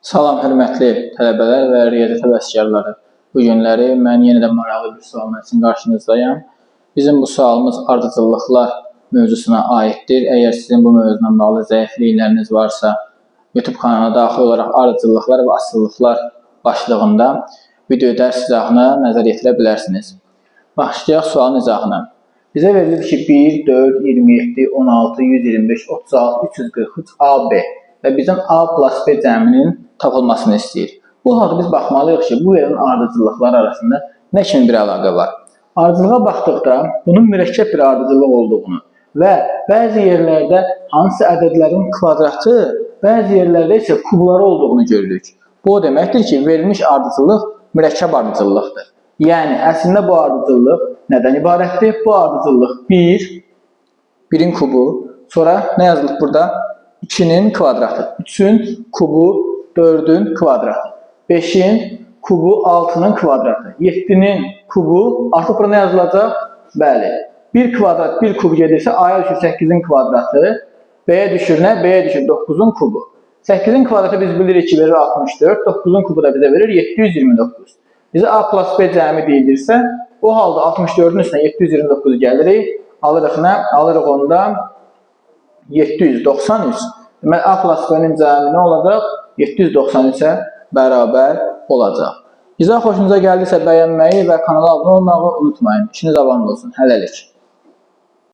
Salam hörmətli tələbələr və riyaziyyat həvəskarları. Bu günləri mən yenə də maraqlı bir suallar üçün qarşınızdayım. Bizim bu sualımız ardıcıllıqlar mövzusuna aiddir. Əgər sizin bu mövzuna bağlı zəiflikləriniz varsa, YouTube kanalına daxil olaraq ardıcıllıqlar və asıllıqlar başlığında video dərs izahına nəzər yetirə bilərsiniz. Başlayaq sualın izahına. Bizə verilir ki, 1, 4, 27, 16, 125, 36, 343 AB və bizim A plus B cəminin tapılmasını istəyir. Bu halda biz baxmalıyıq ki, bu verilən ardıcıllıqlar arasında nə kimi bir əlaqə var? Ardıcılığa baxdıqda bunun mürəkkəb bir ardıcıllıq olduğunu və bəzi yerlərdə hansı ədədlərin kvadratı, bəzi yerlərdə isə kubları olduğunu görürük. Bu o deməkdir ki, verilmiş ardıcıllıq mürəkkəb ardıcıllıqdır. Yəni, əslində bu ardıcıllıq nədən ibarətdir? Bu ardıcıllıq 1-in kubu, sonra nə yazılıb burada? 2-nin kvadratı, 3-ün kubu, 4-ün kvadratı, 5-in kubu, 6-nın kvadratı, 7-nin kubu, artıq burada nə yazılacaq? Bəli, 1 kvadrat, 1 kub gedirsə, A-ya düşür 8-in kvadratı, B-yə düşür nə? B-yə düşür 9-un kubu. 8-in kvadratı biz bilirik ki, verir 64, 9-un kubu da bizə verir 729. Bizə A plus B cəmi deyilirsə, o halda 64-ün üstünə 729 gəlirik, alırıq nə? Alırıq ondan 793. Deməli, A plus B-nin cəmi nə olacaq? 793-ə bərabər olacaq. İzah xoşunuza gəldiysə bəyənməyi və kanala abunə olmağı unutmayın. İşiniz avam olsun. Hələlik.